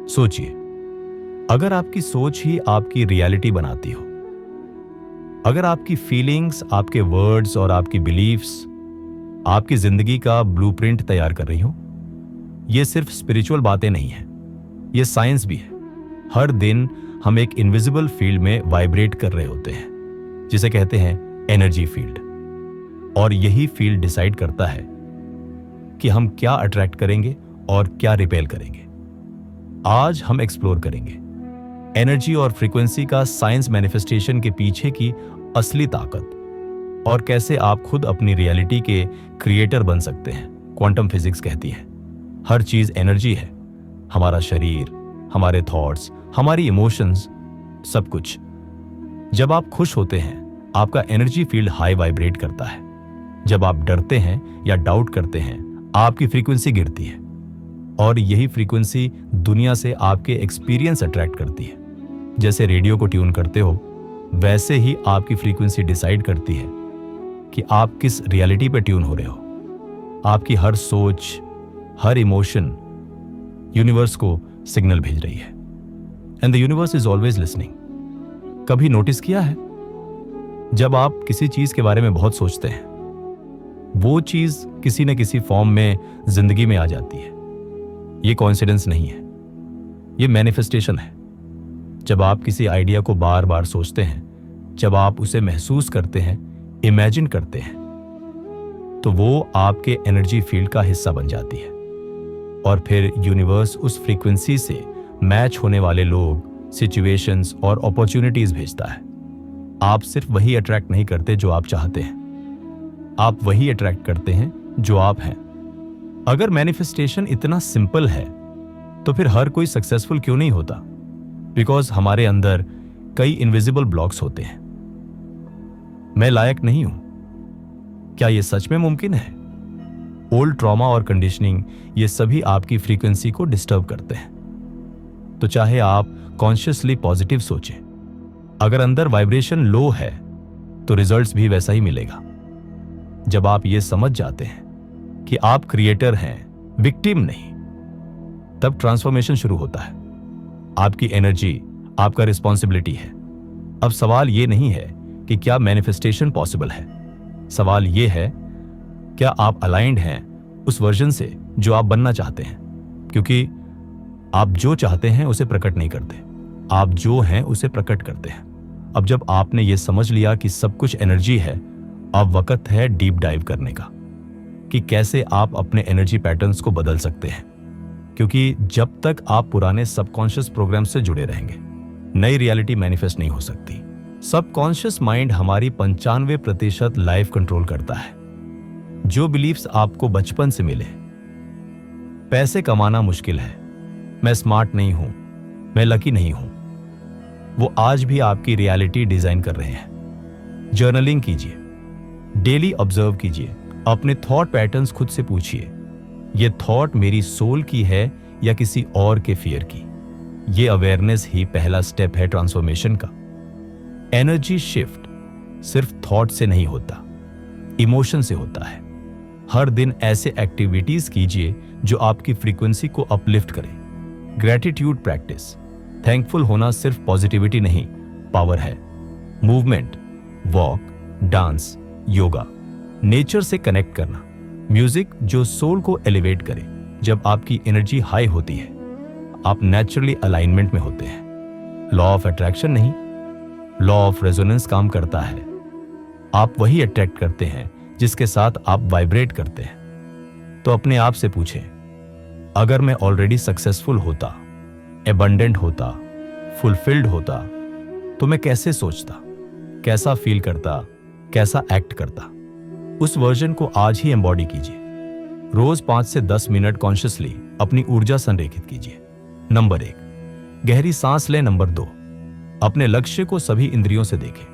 सोचिए, अगर आपकी सोच ही आपकी रियलिटी बनाती हो, अगर आपकी फीलिंग्स, आपके वर्ड्स और आपकी बिलीफ्स आपकी जिंदगी का ब्लूप्रिंट तैयार कर रही हो, ये सिर्फ स्पिरिचुअल बातें नहीं है, ये साइंस भी है। हर दिन हम एक इनविजिबल फील्ड में वाइब्रेट कर रहे होते हैं, जिसे कहते हैं एनर्जी फील्ड। और यही फील्ड डिसाइड करता है कि हम क्या अट्रैक्ट करेंगे और क्या रिपेल करेंगे। आज हम एक्सप्लोर करेंगे एनर्जी और फ्रीक्वेंसी का साइंस, मैनिफेस्टेशन के पीछे की असली ताकत, और कैसे आप खुद अपनी रियलिटी के क्रिएटर बन सकते हैं। क्वांटम फिजिक्स कहती है हर चीज एनर्जी है, हमारा शरीर, हमारे थॉट्स, हमारी इमोशंस, सब कुछ। जब आप खुश होते हैं, आपका एनर्जी फील्ड हाई वाइब्रेट करता है। जब आप डरते हैं या डाउट करते हैं, आपकी फ्रीक्वेंसी गिरती है, और यही फ्रीक्वेंसी दुनिया से आपके एक्सपीरियंस अट्रैक्ट करती है। जैसे रेडियो को ट्यून करते हो, वैसे ही आपकी फ्रीक्वेंसी डिसाइड करती है कि आप किस रियलिटी पे ट्यून हो रहे हो। आपकी हर सोच, हर इमोशन यूनिवर्स को सिग्नल भेज रही है, and the universe is always listening. कभी नोटिस किया है, जब आप किसी चीज के बारे में बहुत सोचते हैं, वो चीज किसी न किसी फॉर्म में जिंदगी में आ जाती है। ये कोइंसिडेंस नहीं है, ये मैनिफेस्टेशन है। जब आप किसी आइडिया को बार बार सोचते हैं, जब आप उसे महसूस करते हैं, इमेजिन करते हैं, तो वो आपके एनर्जी फील्ड का हिस्सा बन जाती है। और फिर यूनिवर्स उस फ्रीक्वेंसी से मैच होने वाले लोग, सिचुएशंस और अपॉर्चुनिटीज भेजता है। आप सिर्फ वही अट्रैक्ट नहीं करते जो आप चाहते हैं, आप वही अट्रैक्ट करते हैं जो आप हैं। अगर मैनिफेस्टेशन इतना सिंपल है, तो फिर हर कोई सक्सेसफुल क्यों नहीं होता? बिकॉज हमारे अंदर कई इनविजिबल ब्लॉक्स होते हैं। मैं लायक नहीं हूं, क्या यह सच में मुमकिन है? ओल्ड ट्रॉमा और कंडीशनिंग, ये सभी आपकी फ्रीक्वेंसी को डिस्टर्ब करते हैं। तो चाहे आप कॉन्शियसली पॉजिटिव सोचें, अगर अंदर वाइब्रेशन लो है, तो रिजल्ट्स भी वैसा ही मिलेगा। जब आप ये समझ जाते हैं कि आप क्रिएटर हैं, विक्टिम नहीं, तब ट्रांसफॉर्मेशन शुरू होता है। आपकी एनर्जी आपका रिस्पॉन्सिबिलिटी है। अब सवाल ये नहीं है कि क्या मैनिफेस्टेशन पॉसिबल है, सवाल ये है क्या आप अलाइंड हैं उस वर्जन से जो आप बनना चाहते हैं। क्योंकि आप जो चाहते हैं उसे प्रकट नहीं करते, आप जो हैं उसे प्रकट करते हैं। अब जब आपने ये समझ लिया कि सब कुछ एनर्जी है, अब वक्त है डीप डाइव करने का, कि कैसे आप अपने एनर्जी पैटर्न्स को बदल सकते हैं। क्योंकि जब तक आप पुराने सबकॉन्शियस प्रोग्राम से जुड़े रहेंगे, नई रियलिटी मैनिफेस्ट नहीं हो सकती। सबकॉन्शियस माइंड हमारी 95% लाइफ कंट्रोल करता है। जो बिलीफ्स आपको बचपन से मिले, पैसे कमाना मुश्किल है, मैं स्मार्ट नहीं हूं, मैं लकी नहीं हूं, वो आज भी आपकी रियलिटी डिजाइन कर रहे हैं। जर्नलिंग कीजिए, डेली ऑब्जर्व कीजिए, अपने थॉट पैटर्न्स खुद से पूछिए, ये थॉट मेरी सोल की है या किसी और के फियर की। ये अवेयरनेस ही पहला स्टेप है ट्रांसफॉर्मेशन का। एनर्जी शिफ्ट सिर्फ थॉट से नहीं होता, इमोशन से होता है। हर दिन ऐसे एक्टिविटीज कीजिए जो आपकी फ्रीक्वेंसी को अपलिफ्ट करें। ग्रेटिट्यूड प्रैक्टिस, थैंकफुल होना सिर्फ पॉजिटिविटी नहीं, पावर है। Movement, walk, dance, yoga, nature से कनेक्ट करना, म्यूजिक जो सोल को एलिवेट करे। जब आपकी एनर्जी हाई होती है, आप नेचुरली अलाइनमेंट में होते हैं। लॉ ऑफ अट्रैक्शन नहीं, लॉ ऑफ रेजोनेंस काम करता है। आप वही अट्रैक्ट करते हैं जिसके साथ आप वाइब्रेट करते हैं। तो अपने आप से पूछें, अगर मैं ऑलरेडी सक्सेसफुल होता, एबंडेंट होता, फुलफिल्ड होता, तो मैं कैसे सोचता, कैसा फील करता, कैसा एक्ट करता। उस वर्जन को आज ही एम्बॉडी कीजिए। रोज 5 से 10 मिनट कॉन्शियसली अपनी ऊर्जा संरेखित कीजिए। नंबर 1, गहरी सांस लें। नंबर 2, अपने लक्ष्य को सभी इंद्रियों से देखें।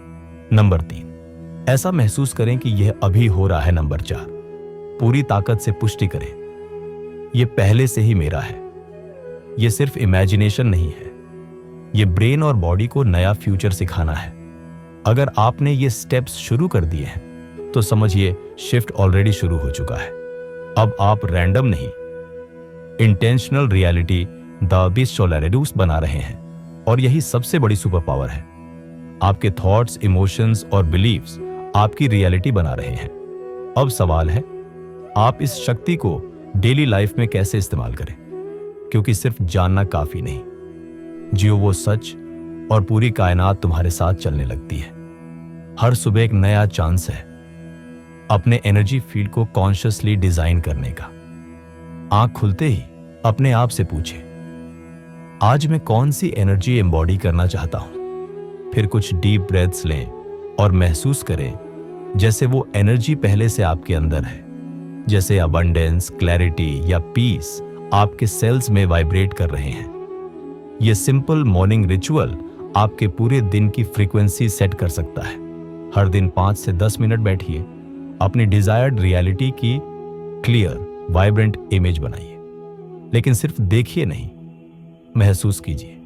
नंबर 3, ऐसा महसूस करें कि यह अभी हो रहा है। नंबर 4, पूरी ताकत से पुष्टि करें, यह पहले से ही मेरा है। यह सिर्फ इमेजिनेशन नहीं है, यह ब्रेन और बॉडी को नया फ्यूचर सिखाना है। अगर आपने ये स्टेप्स शुरू कर दिए हैं, तो समझिए शिफ्ट ऑलरेडी शुरू हो चुका है। अब आप रैंडम नहीं, इंटेंशनल रियलिटी द बिस्टोलरेडूस बना रहे हैं, और यही सबसे बड़ी सुपर पावर है। आपके थॉट्स, इमोशंस और बिलीव्स आपकी रियलिटी बना रहे हैं। अब सवाल है, आप इस शक्ति को डेली लाइफ में कैसे इस्तेमाल करें, क्योंकि सिर्फ जानना काफी नहीं, जियो वो सच, और पूरी कायनात तुम्हारे साथ चलने लगती है। हर सुबह एक नया चांस है अपने एनर्जी फील्ड को कॉन्शियसली डिजाइन करने का। आंख खुलते ही अपने आप से पूछे, आज मैं कौन सी एनर्जी एम्बॉडी करना चाहता हूं। फिर कुछ डीप ब्रेथ्स लें और महसूस करें जैसे वो एनर्जी पहले से आपके अंदर है, जैसे अबंडेंस, क्लैरिटी या पीस आपके सेल्स में वाइब्रेट कर रहे हैं। ये सिंपल मॉर्निंग रिचुअल आपके पूरे दिन की फ्रीक्वेंसी सेट कर सकता है। हर दिन 5 से 10 मिनट बैठिए, अपनी डिजायर्ड रियलिटी की क्लियर, वाइब्रेंट इमेज बनाइए। लेकिन सिर्फ देखिए नहीं, महसूस कीजिए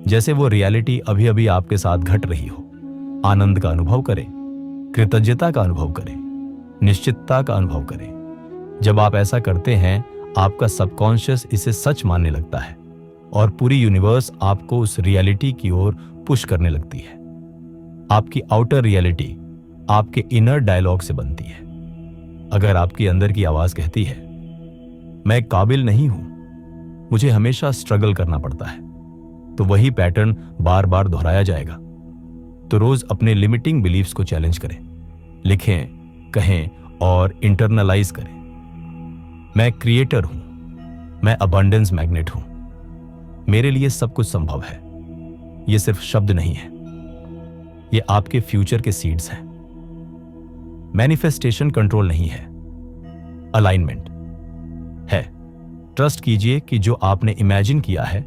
जैसे वो रियलिटी अभी अभी आपके साथ घट रही हो। आनंद का अनुभव करें, कृतज्ञता का अनुभव करें, निश्चितता का अनुभव करें। जब आप ऐसा करते हैं, आपका सबकॉन्शियस इसे सच मानने लगता है और पूरी यूनिवर्स आपको उस रियलिटी की ओर पुश करने लगती है। आपकी आउटर रियलिटी आपके इनर डायलॉग से बनती है। अगर आपकी अंदर की आवाज कहती है, मैं काबिल नहीं हूं, मुझे हमेशा स्ट्रगल करना पड़ता है, तो वही पैटर्न बार बार दोहराया जाएगा। तो रोज अपने लिमिटिंग बिलीफ्स को चैलेंज करें, लिखें, कहें और इंटरनलाइज करें। मैं क्रिएटर हूं, मैं अबंडेंस मैग्नेट हूं, मेरे लिए सब कुछ संभव है। ये सिर्फ शब्द नहीं है, ये आपके फ्यूचर के सीड्स हैं। मैनिफेस्टेशन कंट्रोल नहीं है, अलाइनमेंट है। ट्रस्ट कीजिए कि जो आपने इमेजिन किया है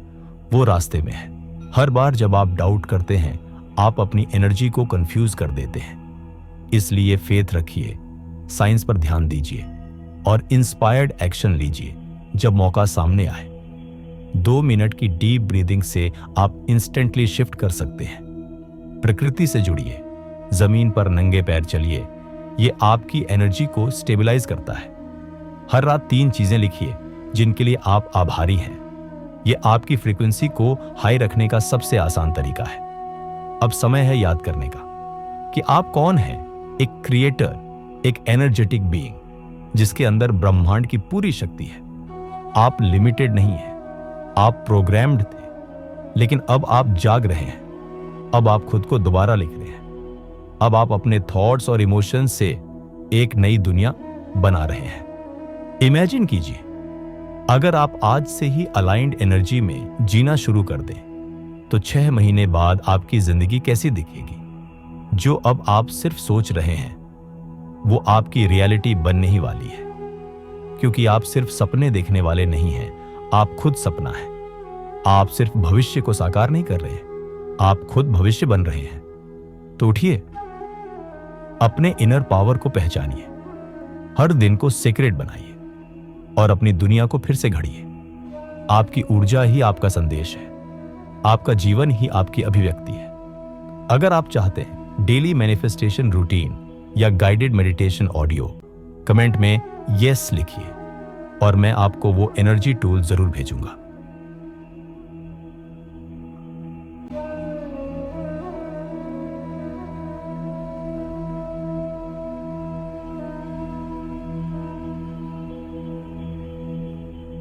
वो रास्ते में है। हर बार जब आप डाउट करते हैं, आप अपनी एनर्जी को कंफ्यूज कर देते हैं। इसलिए फेथ रखिए, साइंस पर ध्यान दीजिए और इंस्पायर्ड एक्शन लीजिए जब मौका सामने आए। 2 मिनट की डीप ब्रीदिंग से आप इंस्टेंटली शिफ्ट कर सकते हैं। प्रकृति से जुड़िए, जमीन पर नंगे पैर चलिए, ये आपकी एनर्जी को स्टेबलाइज करता है। हर रात 3 चीजें लिखिए जिनके लिए आप आभारी हैं। ये आपकी फ्रीक्वेंसी को हाई रखने का सबसे आसान तरीका है। अब समय है याद करने का कि आप कौन हैं। एक क्रिएटर, एक एनर्जेटिक बीइंग जिसके अंदर ब्रह्मांड की पूरी शक्ति है। आप लिमिटेड नहीं हैं, आप प्रोग्राम्ड थे, लेकिन अब आप जाग रहे हैं। अब आप खुद को दोबारा लिख रहे हैं। अब आप अपने थॉट्स और इमोशंस से एक नई दुनिया बना रहे हैं। इमेजिन कीजिए, अगर आप आज से ही अलाइंड एनर्जी में जीना शुरू कर दें, तो 6 महीने बाद आपकी जिंदगी कैसी दिखेगी। जो अब आप सिर्फ सोच रहे हैं, वो आपकी रियलिटी बनने ही वाली है। क्योंकि आप सिर्फ सपने देखने वाले नहीं हैं, आप खुद सपना है। आप सिर्फ भविष्य को साकार नहीं कर रहे हैं, आप खुद भविष्य बन रहे हैं। तो उठिए, अपने इनर पावर को पहचानिए, हर दिन को सीक्रेट बनाइए और अपनी दुनिया को फिर से घड़िए। आपकी ऊर्जा ही आपका संदेश है, आपका जीवन ही आपकी अभिव्यक्ति है। अगर आप चाहते हैं डेली मैनिफेस्टेशन रूटीन या गाइडेड मेडिटेशन ऑडियो, कमेंट में यस लिखिए और मैं आपको वो एनर्जी टूल जरूर भेजूंगा।